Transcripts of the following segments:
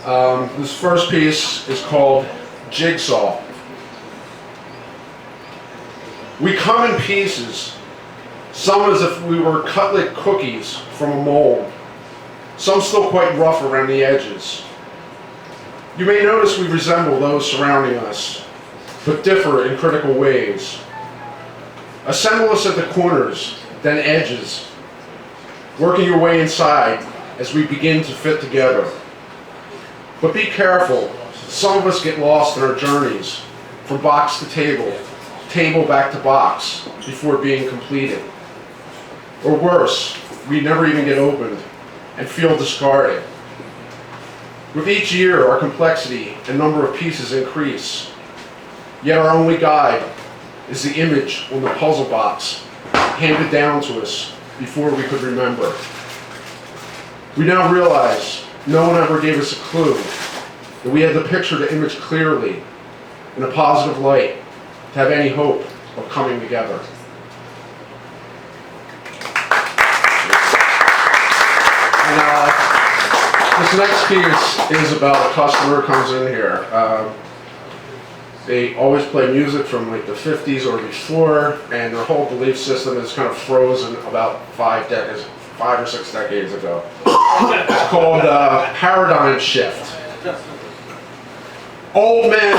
This first piece is called Jigsaw. We come in pieces, some as if we were cut like cookies from a mold, some still quite rough around the edges. You may notice we resemble those surrounding us, but differ in critical ways. Assemble us at the corners, then edges, working your way inside as we begin to fit together. But be careful, some of us get lost in our journeys, from box to table, table back to box, before being completed. Or worse, we never even get opened and feel discarded. With each year, our complexity and number of pieces increase. Yet our only guide is the image on the puzzle box handed down to us before we could remember. We now realize no one ever gave us a clue that we had to picture the image clearly in a positive light to have any hope of coming together. And this next piece is about a customer who comes in here. They always play music from like the 50s or before, and their whole belief system is kind of frozen about 5 or 6 decades ago. It's called Paradigm Shift. Old man,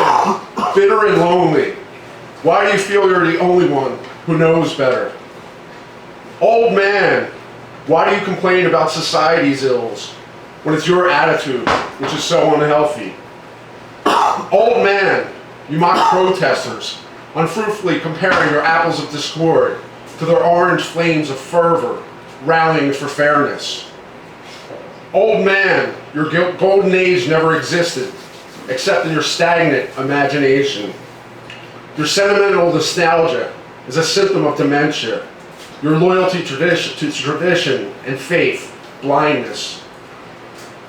bitter and lonely, why do you feel you're the only one who knows better? Old man, why do you complain about society's ills when it's your attitude which is so unhealthy? Old man, you mock protesters, unfruitfully comparing your apples of discord to their orange flames of fervor, rallying for fairness. Old man, your golden age never existed, except in your stagnant imagination. Your sentimental nostalgia is a symptom of dementia. Your loyalty to tradition and faith, blindness.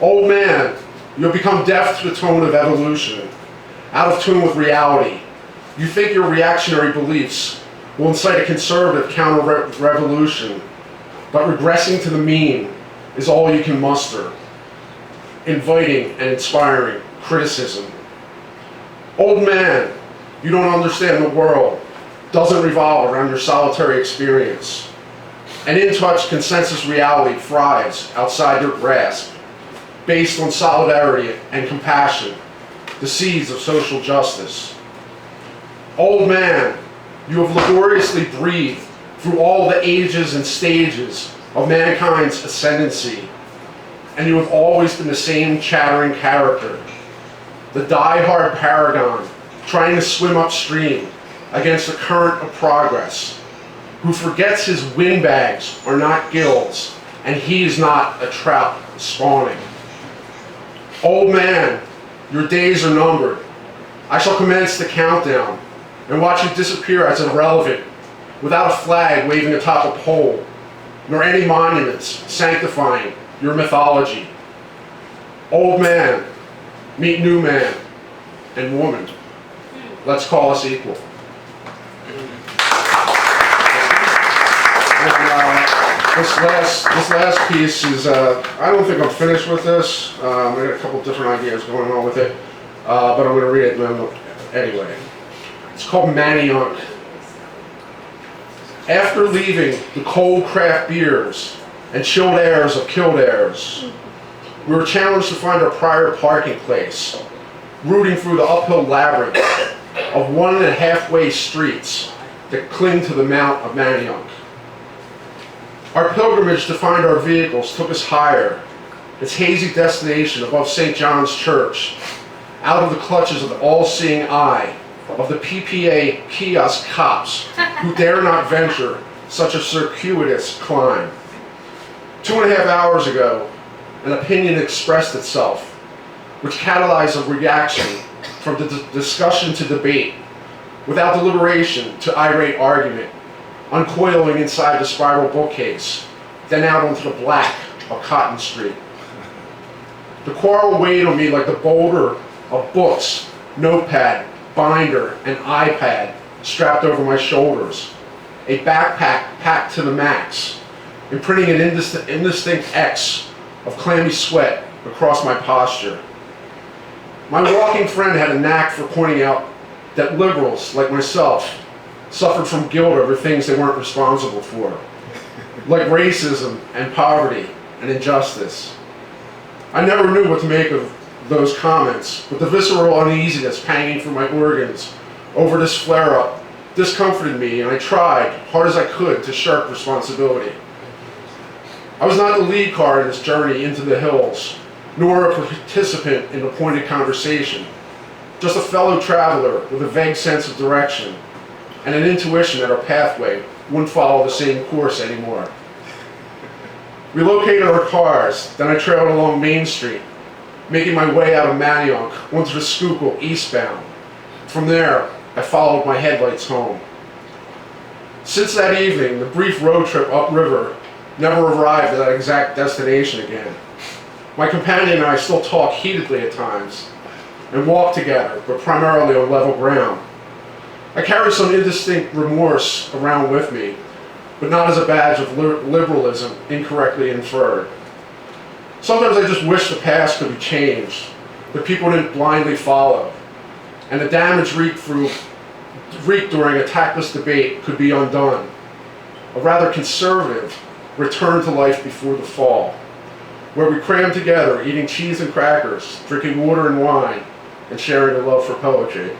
Old man, you have become deaf to the tone of evolution, out of tune with reality. You think your reactionary beliefs will incite a conservative counter-revolution, but regressing to the mean is all you can muster, inviting and inspiring criticism. Old man, you don't understand the world doesn't revolve around your solitary experience. An in-touch consensus reality thrives outside your grasp, based on solidarity and compassion, the seeds of social justice. Old man, you have laboriously breathed through all the ages and stages of mankind's ascendancy, and you have always been the same chattering character, the die-hard paragon trying to swim upstream against the current of progress, who forgets his windbags are not gills and he is not a trout spawning. Old man, your days are numbered. I shall commence the countdown and watch you disappear as irrelevant, without a flag waving atop a pole, nor any monuments sanctifying your mythology. Old man, meet new man and woman. Let's call us equal. And this last piece is, I don't think I'm finished with this. I got a couple different ideas going on with it, but I'm going to read it anyway. It's called Manhunt. After leaving the cold craft beers and chilled airs of Kildare's, we were challenged to find our prior parking place, rooting through the uphill labyrinth of 1.5-way streets that cling to the Mount of Manhunt. Our pilgrimage to find our vehicles took us higher, its hazy destination above St. John's Church, out of the clutches of the all-seeing eye of the PPA kiosk cops who dare not venture such a circuitous climb. 2.5 hours ago, an opinion expressed itself, which catalyzed a reaction from the discussion to debate, without deliberation to irate argument, uncoiling inside the spiral bookcase, then out onto the black of Cotton Street. The quarrel weighed on me like the boulder of books, notepad, binder, and iPad strapped over my shoulders, a backpack packed to the max, imprinting an indistinct X of clammy sweat across my posture. My walking friend had a knack for pointing out that liberals, like myself, suffered from guilt over things they weren't responsible for, like racism and poverty and injustice. I never knew what to make of those comments, but the visceral uneasiness hanging from my organs over this flare-up discomforted me, and I tried, hard as I could, to shirk responsibility. I was not the lead car in this journey into the hills, nor a participant in the pointed conversation, just a fellow traveler with a vague sense of direction and an intuition that our pathway wouldn't follow the same course anymore. We located our cars, then I trailed along Main Street, making my way out of Manhunt onto the Schuylkill eastbound. From there, I followed my headlights home. Since that evening, the brief road trip upriver never arrived at that exact destination again. My companion and I still talk heatedly at times and walk together, but primarily on level ground. I carry some indistinct remorse around with me, but not as a badge of liberalism incorrectly inferred. Sometimes I just wish the past could be changed, that people didn't blindly follow, and the damage wreaked during a tactless debate could be undone. A rather conservative return to life before the fall, where we cram together, eating cheese and crackers, drinking water and wine, and sharing a love for poetry.